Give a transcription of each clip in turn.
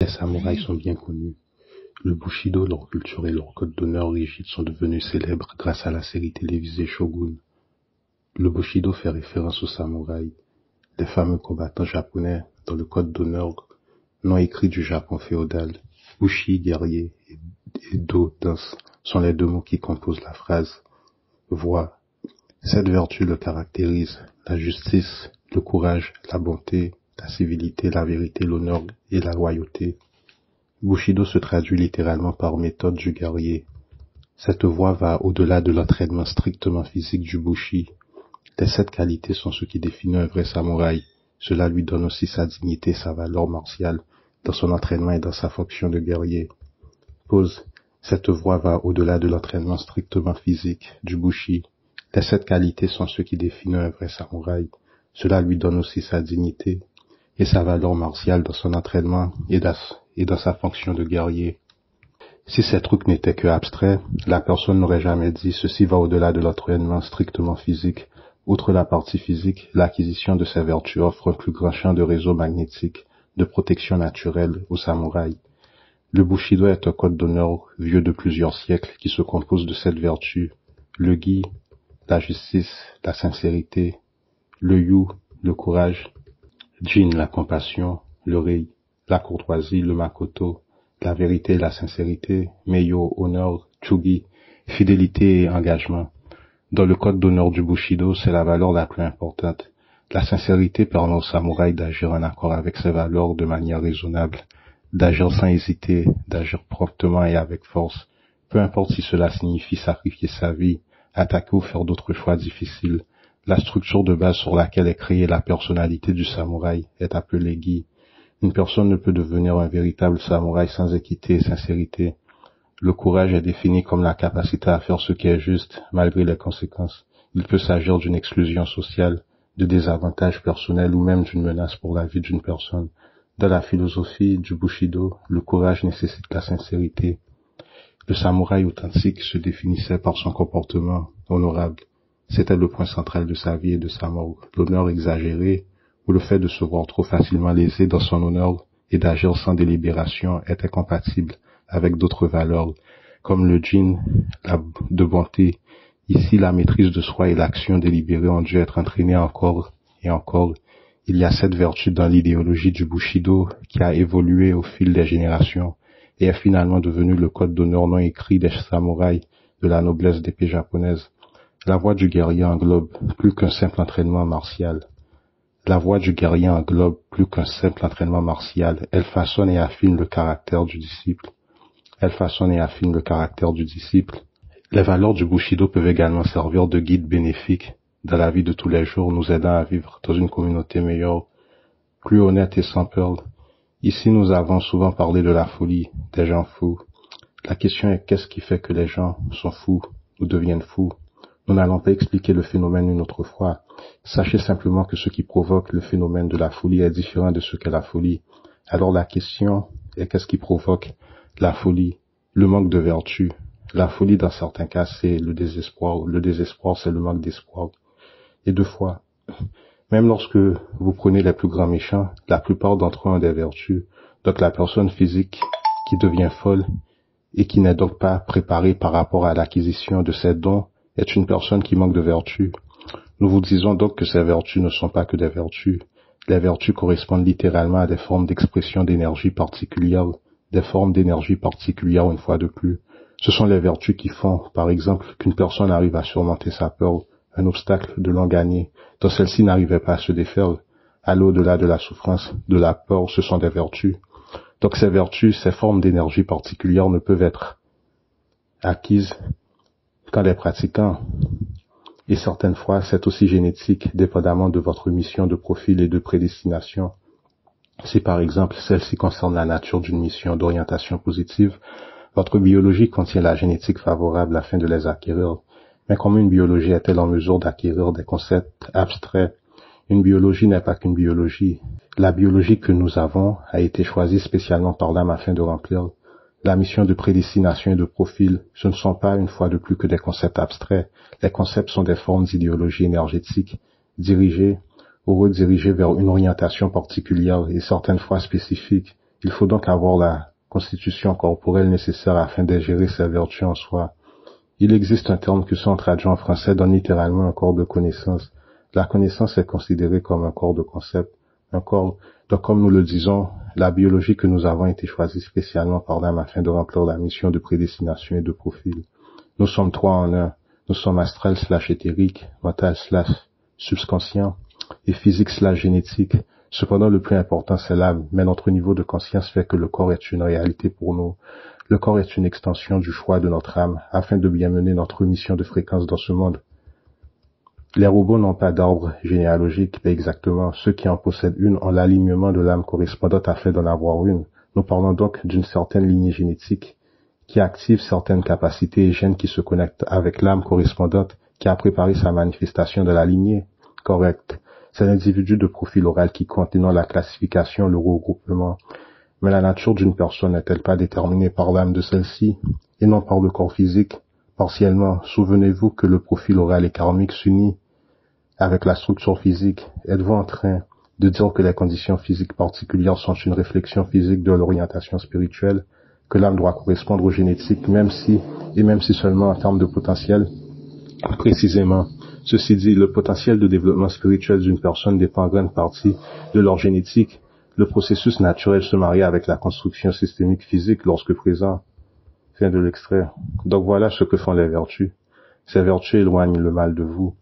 Les samouraïs sont bien connus. Le Bushido, leur culture et leur code d'honneur rigide sont devenus célèbres grâce à la série télévisée Shogun. Le Bushido fait référence aux samouraïs, les fameux combattants japonais dans le code d'honneur non écrit du Japon féodal. Bushi, guerrier, et Do, danse, sont les deux mots qui composent la phrase. Voix. Cette vertu le caractérise, la justice, le courage, la bonté, la civilité, la vérité, l'honneur et la loyauté. Bushido se traduit littéralement par méthode du guerrier. Cette voie va au-delà de l'entraînement strictement physique du Bushi. Les 7 qualités sont ce qui définit un vrai samouraï. Cela lui donne aussi sa dignité et sa valeur martiale dans son entraînement et dans sa fonction de guerrier. Pause. Cette voie va au-delà de l'entraînement strictement physique du Bushi. Les 7 qualités sont ce qui définit un vrai samouraï. Cela lui donne aussi sa dignité et sa valeur martiale dans son entraînement et dans sa fonction de guerrier. Si ces trucs n'étaient que abstraits, la personne n'aurait jamais dit ceci va au-delà de l'entraînement strictement physique. Outre la partie physique, l'acquisition de ces vertus offre un plus grand champ de réseau magnétique, de protection naturelle aux samouraïs. Le Bushido est un code d'honneur vieux de plusieurs siècles qui se compose de 7 vertus. Le Gi, la justice, la sincérité. Le Yu, le courage. Jin, la compassion. Le Rei, la courtoisie. Le Makoto, la vérité et la sincérité. Meiyo, honneur. Chugi, fidélité et engagement. Dans le code d'honneur du Bushido, c'est la valeur la plus importante. La sincérité permet aux samouraïs d'agir en accord avec ses valeurs de manière raisonnable, d'agir sans hésiter, d'agir promptement et avec force, peu importe si cela signifie sacrifier sa vie, attaquer ou faire d'autres choix difficiles. La structure de base sur laquelle est créée la personnalité du samouraï est appelée Gi. Une personne ne peut devenir un véritable samouraï sans équité et sincérité. Le courage est défini comme la capacité à faire ce qui est juste, malgré les conséquences. Il peut s'agir d'une exclusion sociale, de désavantages personnels ou même d'une menace pour la vie d'une personne. Dans la philosophie du Bushido, le courage nécessite la sincérité. Le samouraï authentique se définissait par son comportement honorable. C'était le point central de sa vie et de sa mort. L'honneur exagéré, ou le fait de se voir trop facilement lésé dans son honneur et d'agir sans délibération était compatible avec d'autres valeurs, comme le Jin, de bonté. Ici, la maîtrise de soi et l'action délibérée ont dû être entraînées encore et encore. Il y a cette vertu dans l'idéologie du Bushido qui a évolué au fil des générations et est finalement devenue le code d'honneur non écrit des samouraïs de la noblesse d'épée japonaise. La voie du guerrier englobe plus qu'un simple entraînement martial. La voie du guerrier englobe plus qu'un simple entraînement martial. Elle façonne et affine le caractère du disciple. Les valeurs du Bushido peuvent également servir de guide bénéfique dans la vie de tous les jours, nous aidant à vivre dans une communauté meilleure, plus honnête et sans peur. Ici, nous avons souvent parlé de la folie, des gens fous. La question est qu'est-ce qui fait que les gens sont fous ou deviennent fous? Nous n'allons pas expliquer le phénomène une autre fois. Sachez simplement que ce qui provoque le phénomène de la folie est différent de ce qu'est la folie. Alors la question est qu'est-ce qui provoque la folie? Le manque de vertu. La folie, dans certains cas, c'est le désespoir. Le désespoir, c'est le manque d'espoir. Et 2 fois. Même lorsque vous prenez les plus grands méchants, la plupart d'entre eux ont des vertus. Donc la personne physique qui devient folle et qui n'est donc pas préparée par rapport à l'acquisition de ses dons est une personne qui manque de vertus. Nous vous disons donc que ces vertus ne sont pas que des vertus. Les vertus correspondent littéralement à des formes d'expression d'énergie particulières, une fois de plus. Ce sont les vertus qui font, par exemple, qu'une personne arrive à surmonter sa peur, un obstacle de l'an gagné, dont celle-ci n'arrivait pas à se défaire. Aller au-delà de la souffrance, de la peur, ce sont des vertus. Donc ces vertus, ces formes d'énergie particulières ne peuvent être acquises qu'en les pratiquant. Et certaines fois, c'est aussi génétique, dépendamment de votre mission de profil et de prédestination. Si par exemple celle-ci concerne la nature d'une mission d'orientation positive, votre biologie contient la génétique favorable afin de les acquérir. Mais comment une biologie est-elle en mesure d'acquérir des concepts abstraits? Une biologie n'est pas qu'une biologie. La biologie que nous avons a été choisie spécialement par l'âme afin de remplir la mission de prédestination et de profil. Ce ne sont pas, une fois de plus, que des concepts abstraits. Les concepts sont des formes d'idéologie énergétique, dirigées ou redirigées vers une orientation particulière et certaines fois spécifique. Il faut donc avoir la constitution corporelle nécessaire afin d'ingérer ces vertus en soi. Il existe un terme que son traduit en français donne littéralement un corps de connaissance. La connaissance est considérée comme un corps de concept, un corps. Donc, comme nous le disons, la biologie que nous avons a été choisie spécialement par l'âme afin de remplir la mission de prédestination et de profil. Nous sommes trois en un. Nous sommes astral / éthérique, mental / subconscient et physique / génétique. Cependant, le plus important, c'est l'âme, mais notre niveau de conscience fait que le corps est une réalité pour nous. Le corps est une extension du choix de notre âme, afin de bien mener notre mission de fréquence dans ce monde. Les robots n'ont pas d'arbre généalogique, mais exactement, ceux qui en possèdent une ont l'alignement de l'âme correspondante afin d'en avoir une. Nous parlons donc d'une certaine lignée génétique, qui active certaines capacités et gènes qui se connectent avec l'âme correspondante qui a préparé sa manifestation de la lignée. Correct. C'est l'individu de profil oral qui compte et non la classification, le regroupement. Mais la nature d'une personne n'est-elle pas déterminée par l'âme de celle-ci, et non par le corps physique? Partiellement, souvenez-vous que le profil oral et karmique s'unit avec la structure physique. Êtes-vous en train de dire que les conditions physiques particulières sont une réflexion physique de l'orientation spirituelle, que l'âme doit correspondre au génétique, même si seulement en termes de potentiel? Précisément. Ceci dit, le potentiel de développement spirituel d'une personne dépend en grande partie de leur génétique. Le processus naturel se marie avec la construction systémique physique lorsque présent. Fin de l'extrait. Donc voilà ce que font les vertus. Ces vertus éloignent le mal de vous.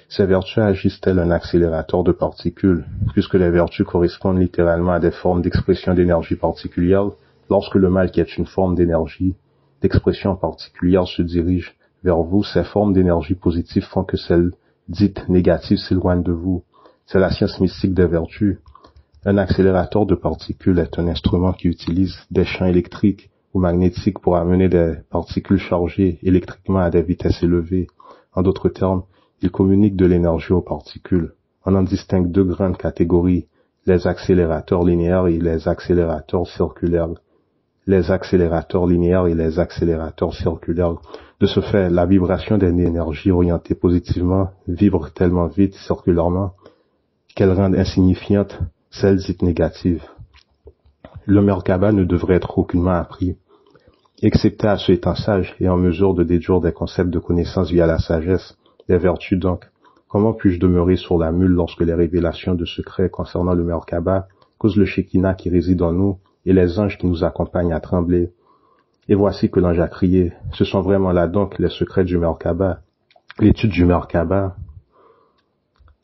Ces vertus agissent tel un accélérateur de particules, puisque les vertus correspondent littéralement à des formes d'expression d'énergie particulière. Lorsque le mal, qui est une forme d'énergie, d'expression particulière, se dirige vers vous, ces formes d'énergie positive font que celles dites négatives s'éloignent de vous. C'est la science mystique des vertus. Un accélérateur de particules est un instrument qui utilise des champs électriques ou magnétiques pour amener des particules chargées électriquement à des vitesses élevées. En d'autres termes, il communique de l'énergie aux particules. On en distingue deux grandes catégories, les accélérateurs linéaires et les accélérateurs circulaires. Les accélérateurs linéaires et les accélérateurs circulaires. De ce fait, la vibration d'une énergie orientée positivement vibre tellement vite circulairement qu'elle rend insignifiante celles dites négatives. Le Merkaba ne devrait être aucunement appris, excepté à ceux étant sages et en mesure de déduire des concepts de connaissance via la sagesse. Les vertus donc. Comment puis-je demeurer sur la mule lorsque les révélations de secrets concernant le Merkaba causent le Shekinah qui réside en nous et les anges qui nous accompagnent à trembler? Et voici que l'ange a crié. Ce sont vraiment là donc les secrets du Merkaba. L'étude du Merkaba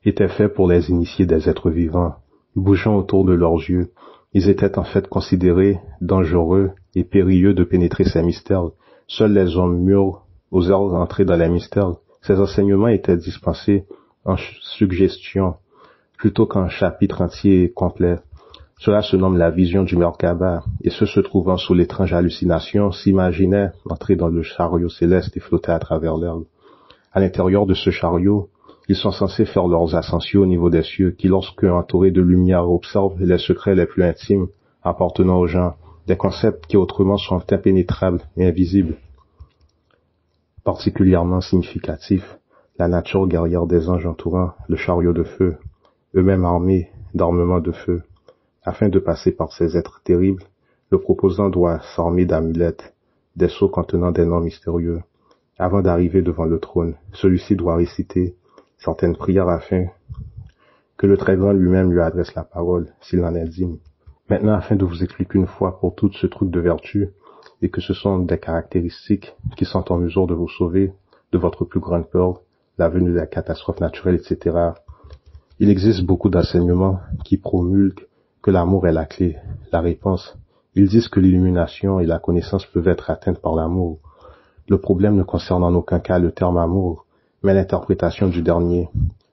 était faite pour les initiés des êtres vivants, bougeant autour de leurs yeux. Ils étaient en fait considérés dangereux et périlleux de pénétrer ces mystères. Seuls les hommes mûrs osèrent entrer dans les mystères. Ces enseignements étaient dispensés en suggestion, plutôt qu'en chapitre entier et complet. Cela se nomme la vision du Merkaba, et ceux se trouvant sous l'étrange hallucination s'imaginaient entrer dans le chariot céleste et flotter à travers l'air. À l'intérieur de ce chariot, ils sont censés faire leurs ascensions au niveau des cieux, qui lorsque entourés de lumière observent les secrets les plus intimes appartenant aux gens, des concepts qui autrement sont impénétrables et invisibles. Particulièrement significatif, la nature guerrière des anges entourant le chariot de feu, eux-mêmes armés d'armements de feu. Afin de passer par ces êtres terribles, le proposant doit s'armer d'amulettes, des sceaux contenant des noms mystérieux. Avant d'arriver devant le trône, celui-ci doit réciter certaines prières afin que le très grand lui-même lui adresse la parole, s'il en est digne. Maintenant, afin de vous expliquer une fois pour toutes ce truc de vertu, et que ce sont des caractéristiques qui sont en mesure de vous sauver de votre plus grande peur, la venue des catastrophes naturelles, etc. Il existe beaucoup d'enseignements qui promulguent que l'amour est la clé, la réponse. Ils disent que l'illumination et la connaissance peuvent être atteintes par l'amour. Le problème ne concerne en aucun cas le terme amour, mais l'interprétation du dernier.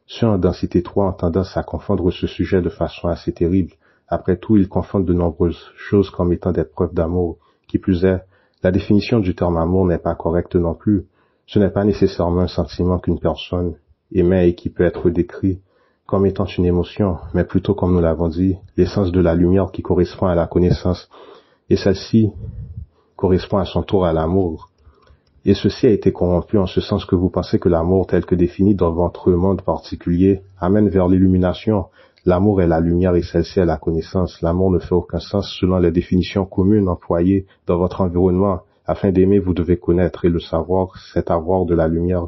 Ceux en densité 3 ont tendance à confondre ce sujet de façon assez terrible. Après tout, ils confondent de nombreuses choses comme étant des preuves d'amour. Qui plus est, la définition du terme amour n'est pas correcte non plus. Ce n'est pas nécessairement un sentiment qu'une personne émet et qui peut être décrit comme étant une émotion, mais plutôt, comme nous l'avons dit, l'essence de la lumière qui correspond à la connaissance, et celle-ci correspond à son tour à l'amour. Et ceci a été corrompu en ce sens que vous pensez que l'amour tel que défini dans votre monde particulier amène vers l'illumination. L'amour est la lumière et celle-ci est la connaissance. L'amour ne fait aucun sens selon les définitions communes employées dans votre environnement. Afin d'aimer, vous devez connaître et le savoir, c'est avoir de la lumière.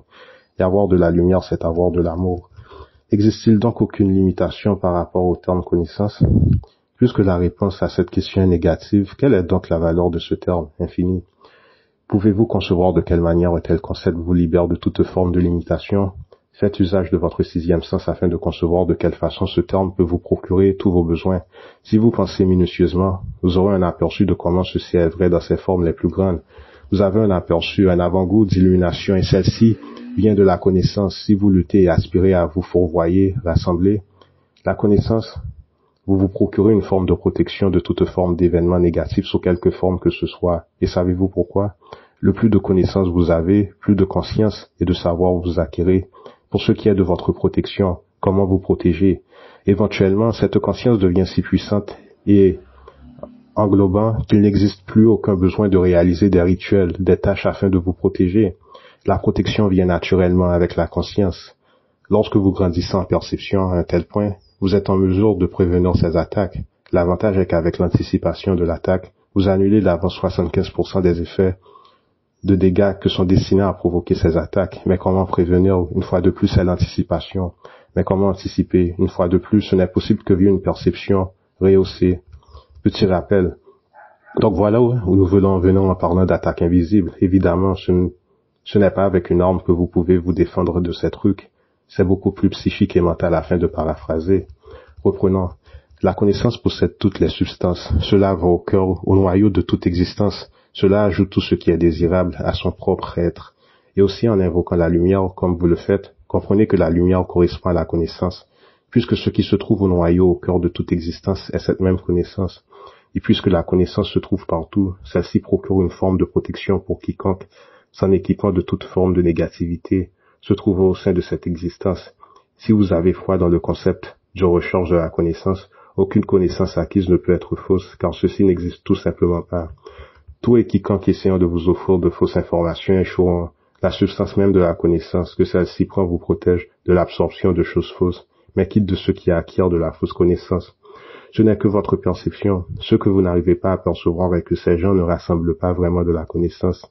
Et avoir de la lumière, c'est avoir de l'amour. Existe-t-il donc aucune limitation par rapport au terme connaissance? Puisque la réponse à cette question est négative, quelle est donc la valeur de ce terme infini? Pouvez-vous concevoir de quelle manière un tel concept vous libère de toute forme de limitation? Faites usage de votre sixième sens afin de concevoir de quelle façon ce terme peut vous procurer tous vos besoins. Si vous pensez minutieusement, vous aurez un aperçu de comment ceci est vrai dans ses formes les plus grandes. Vous avez un aperçu, un avant-goût d'illumination et celle-ci vient de la connaissance. Si vous luttez et aspirez à vous fourvoyer, rassembler, la connaissance, vous vous procurez une forme de protection de toute forme d'événements négatifs sous quelque forme que ce soit. Et savez-vous pourquoi? Le plus de connaissances vous avez, plus de conscience et de savoir vous acquérez. Pour ce qui est de votre protection, comment vous protéger? Éventuellement, cette conscience devient si puissante et englobant qu'il n'existe plus aucun besoin de réaliser des rituels, des tâches afin de vous protéger. La protection vient naturellement avec la conscience. Lorsque vous grandissez en perception à un tel point, vous êtes en mesure de prévenir ces attaques. L'avantage est qu'avec l'anticipation de l'attaque, vous annulez d'avance 75% des effets de dégâts que sont destinés à provoquer ces attaques. Mais comment prévenir? Une fois de plus, c'est l'anticipation. Mais comment anticiper? Une fois de plus, ce n'est possible que via une perception rehaussée. Petit rappel. Donc voilà où nous venons en parlant d'attaque invisible. Évidemment, ce n'est pas avec une arme que vous pouvez vous défendre de ces trucs. C'est beaucoup plus psychique et mental afin de paraphraser. Reprenons. La connaissance possède toutes les substances. Cela va au cœur, au noyau de toute existence. Cela ajoute tout ce qui est désirable à son propre être. Et aussi en invoquant la lumière, comme vous le faites, comprenez que la lumière correspond à la connaissance, puisque ce qui se trouve au noyau, au cœur de toute existence, est cette même connaissance. Et puisque la connaissance se trouve partout, celle-ci procure une forme de protection pour quiconque, s'en équipant de toute forme de négativité, se trouve au sein de cette existence. Si vous avez foi dans le concept de recherche de la connaissance, aucune connaissance acquise ne peut être fausse, car ceci n'existe tout simplement pas. Tout et quiconque essayant de vous offrir de fausses informations échoueront. La substance même de la connaissance que celle-ci prend vous protège de l'absorption de choses fausses, mais quitte de ceux qui acquièrent de la fausse connaissance. Ce n'est que votre perception. Ce que vous n'arrivez pas à percevoir est que ces gens ne rassemblent pas vraiment de la connaissance.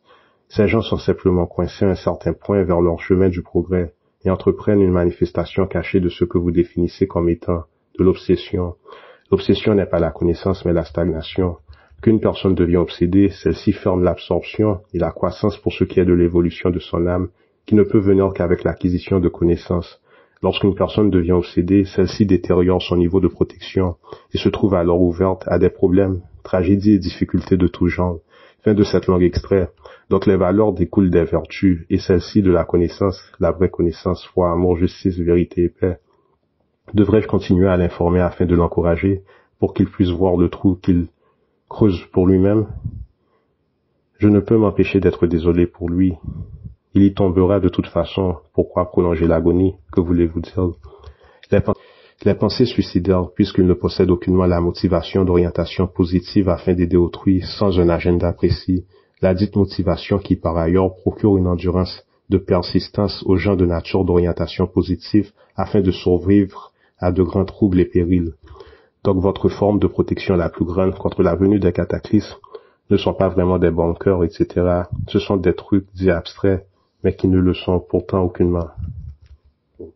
Ces gens sont simplement coincés à un certain point vers leur chemin du progrès et entreprennent une manifestation cachée de ce que vous définissez comme étant de l'obsession. L'obsession n'est pas la connaissance mais la stagnation. Qu'une personne devient obsédée, celle-ci ferme l'absorption et la croissance pour ce qui est de l'évolution de son âme, qui ne peut venir qu'avec l'acquisition de connaissances. Lorsqu'une personne devient obsédée, celle-ci détériore son niveau de protection et se trouve alors ouverte à des problèmes, tragédies et difficultés de tout genre. Fin de cette longue extrait. Donc les valeurs découlent des vertus et celles-ci de la connaissance, la vraie connaissance, foi, amour, justice, vérité et paix. Devrais-je continuer à l'informer afin de l'encourager pour qu'il puisse voir le trou qu'il creuse pour lui-même? Je ne peux m'empêcher d'être désolé pour lui. Il y tombera de toute façon. Pourquoi prolonger l'agonie? Que voulez-vous dire? Les pensées suicidaires, puisqu'ils ne possèdent aucunement la motivation d'orientation positive afin d'aider autrui sans un agenda précis, la dite motivation qui par ailleurs procure une endurance de persistance aux gens de nature d'orientation positive afin de survivre à de grands troubles et périls. Donc votre forme de protection la plus grande contre la venue des cataclysmes ne sont pas vraiment des bunkers, etc. Ce sont des trucs dits abstraits, mais qui ne le sont pourtant aucunement.